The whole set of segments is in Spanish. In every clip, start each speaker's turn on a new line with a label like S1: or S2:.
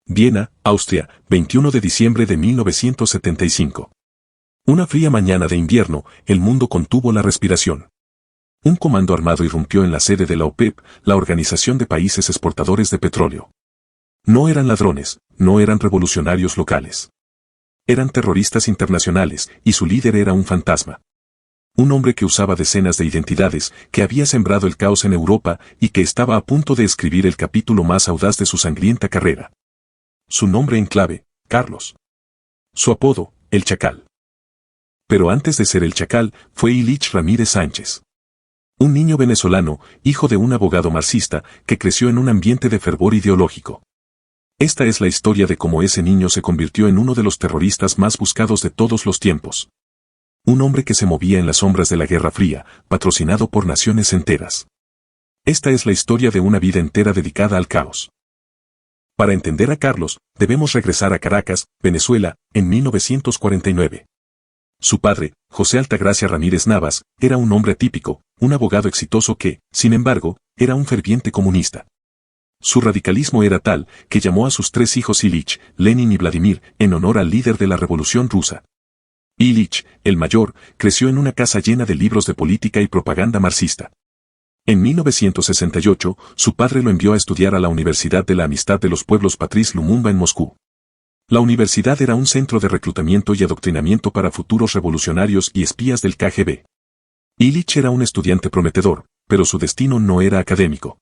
S1: Viena, Austria, 21 de diciembre de 1975. Una fría mañana de invierno, el mundo contuvo la respiración. Un comando armado irrumpió en la sede de la OPEP, la Organización de Países Exportadores de Petróleo. No eran ladrones, no eran revolucionarios locales. Eran terroristas internacionales, y su líder era un fantasma. Un hombre que usaba decenas de identidades, que había sembrado el caos en Europa y que estaba a punto de escribir el capítulo más audaz de su sangrienta carrera. Su nombre en clave, Carlos. Su apodo, el Chacal. Pero antes de ser el Chacal, fue Ilich Ramírez Sánchez. Un niño venezolano, hijo de un abogado marxista, que creció en un ambiente de fervor ideológico. Esta es la historia de cómo ese niño se convirtió en uno de los terroristas más buscados de todos los tiempos. Un hombre que se movía en las sombras de la Guerra Fría, patrocinado por naciones enteras. Esta es la historia de una vida entera dedicada al caos. Para entender a Carlos, debemos regresar a Caracas, Venezuela, en 1949. Su padre, José Altagracia Ramírez Navas, era un hombre atípico, un abogado exitoso que, sin embargo, era un ferviente comunista. Su radicalismo era tal, que llamó a sus 3 hijos Ilich, Lenin y Vladimir, en honor al líder de la Revolución Rusa. Ilich, el mayor, creció en una casa llena de libros de política y propaganda marxista. En 1968, su padre lo envió a estudiar a la Universidad de la Amistad de los Pueblos Patrice Lumumba en Moscú. La universidad era un centro de reclutamiento y adoctrinamiento para futuros revolucionarios y espías del KGB. Ilich era un estudiante prometedor, pero su destino no era académico.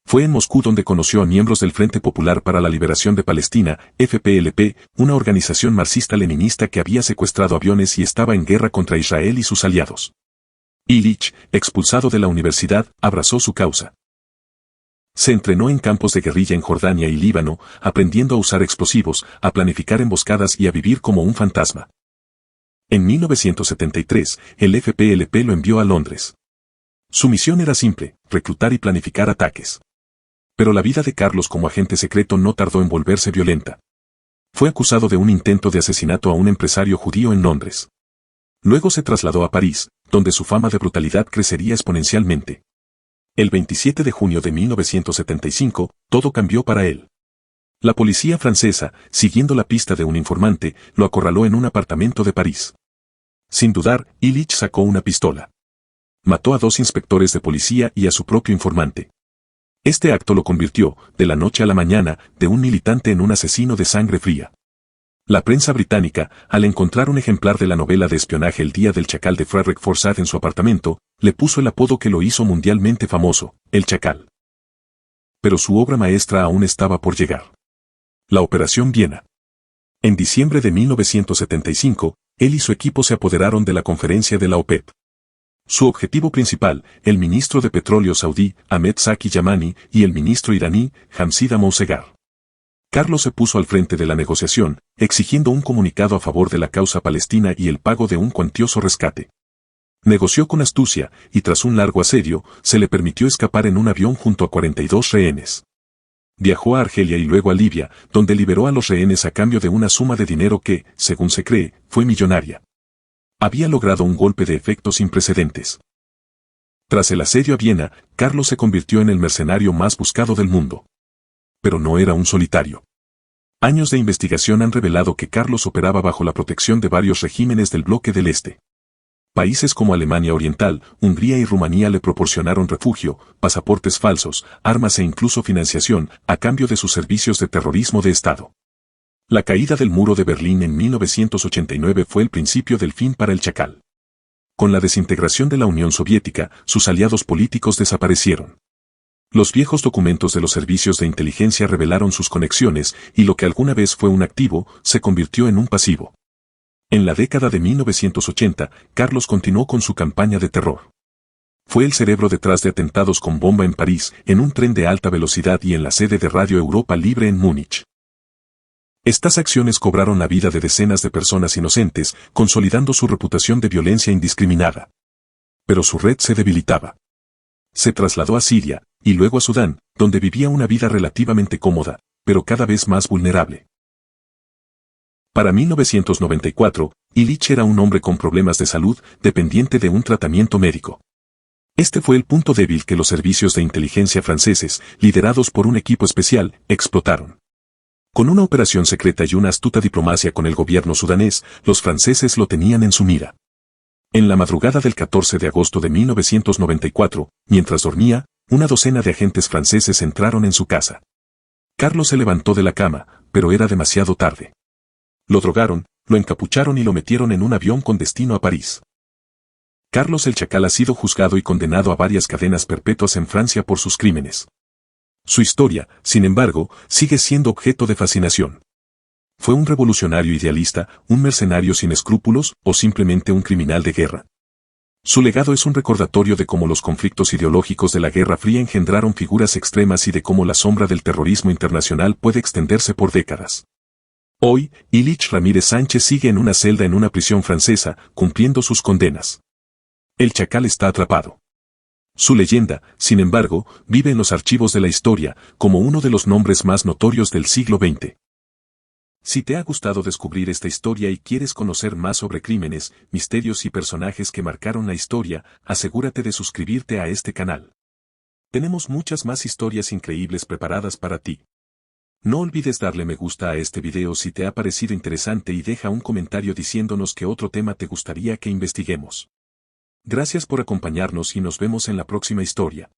S1: Fue en Moscú donde conoció a miembros del Frente Popular para la Liberación de Palestina, FPLP, una organización marxista-leninista que había secuestrado aviones y estaba en guerra contra Israel y sus aliados. Ilich, expulsado de la universidad, abrazó su causa. Se entrenó en campos de guerrilla en Jordania y Líbano, aprendiendo a usar explosivos, a planificar emboscadas y a vivir como un fantasma. En 1973, el FPLP lo envió a Londres. Su misión era simple, reclutar y planificar ataques. Pero la vida de Carlos como agente secreto no tardó en volverse violenta. Fue acusado de un intento de asesinato a un empresario judío en Londres. Luego se trasladó a París, donde su fama de brutalidad crecería exponencialmente. El 27 de junio de 1975, todo cambió para él. La policía francesa, siguiendo la pista de un informante, lo acorraló en un apartamento de París. Sin dudar, Ilich sacó una pistola. Mató a 2 inspectores de policía y a su propio informante. Este acto lo convirtió, de la noche a la mañana, de un militante en un asesino de sangre fría. La prensa británica, al encontrar un ejemplar de la novela de espionaje El Día del Chacal de Frederick Forsyth en su apartamento, le puso el apodo que lo hizo mundialmente famoso, el Chacal. Pero su obra maestra aún estaba por llegar. La Operación Viena. En diciembre de 1975, él y su equipo se apoderaron de la conferencia de la OPEP. Su objetivo principal, el ministro de Petróleo saudí, Ahmed Zaki Yamani, y el ministro iraní, Hamzida Mousegar. Carlos se puso al frente de la negociación, exigiendo un comunicado a favor de la causa palestina y el pago de un cuantioso rescate. Negoció con astucia, y tras un largo asedio, se le permitió escapar en un avión junto a 42 rehenes. Viajó a Argelia y luego a Libia, donde liberó a los rehenes a cambio de una suma de dinero que, según se cree, fue millonaria. Había logrado un golpe de efecto sin precedentes. Tras el asedio a Viena, Carlos se convirtió en el mercenario más buscado del mundo. Pero no era un solitario. Años de investigación han revelado que Carlos operaba bajo la protección de varios regímenes del bloque del Este. Países como Alemania Oriental, Hungría y Rumanía le proporcionaron refugio, pasaportes falsos, armas e incluso financiación, a cambio de sus servicios de terrorismo de Estado. La caída del muro de Berlín en 1989 fue el principio del fin para el Chacal. Con la desintegración de la Unión Soviética, sus aliados políticos desaparecieron. Los viejos documentos de los servicios de inteligencia revelaron sus conexiones, y lo que alguna vez fue un activo, se convirtió en un pasivo. En la década de 1980, Carlos continuó con su campaña de terror. Fue el cerebro detrás de atentados con bomba en París, en un tren de alta velocidad y en la sede de Radio Europa Libre en Múnich. Estas acciones cobraron la vida de decenas de personas inocentes, consolidando su reputación de violencia indiscriminada. Pero su red se debilitaba. Se trasladó a Siria, y luego a Sudán, donde vivía una vida relativamente cómoda, pero cada vez más vulnerable. Para 1994, Ilich era un hombre con problemas de salud, dependiente de un tratamiento médico. Este fue el punto débil que los servicios de inteligencia franceses, liderados por un equipo especial, explotaron. Con una operación secreta y una astuta diplomacia con el gobierno sudanés, los franceses lo tenían en su mira. En la madrugada del 14 de agosto de 1994, mientras dormía, una docena de agentes franceses entraron en su casa. Carlos se levantó de la cama, pero era demasiado tarde. Lo drogaron, lo encapucharon y lo metieron en un avión con destino a París. Carlos el Chacal ha sido juzgado y condenado a varias cadenas perpetuas en Francia por sus crímenes. Su historia, sin embargo, sigue siendo objeto de fascinación. ¿Fue un revolucionario idealista, un mercenario sin escrúpulos o simplemente un criminal de guerra? Su legado es un recordatorio de cómo los conflictos ideológicos de la Guerra Fría engendraron figuras extremas y de cómo la sombra del terrorismo internacional puede extenderse por décadas. Hoy, Ilich Ramírez Sánchez sigue en una celda en una prisión francesa, cumpliendo sus condenas. El Chacal está atrapado. Su leyenda, sin embargo, vive en los archivos de la historia, como uno de los nombres más notorios del siglo XX. Si te ha gustado descubrir esta historia y quieres conocer más sobre crímenes, misterios y personajes que marcaron la historia, asegúrate de suscribirte a este canal. Tenemos muchas más historias increíbles preparadas para ti. No olvides darle me gusta a este video si te ha parecido interesante y deja un comentario diciéndonos qué otro tema te gustaría que investiguemos. Gracias por acompañarnos y nos vemos en la próxima historia.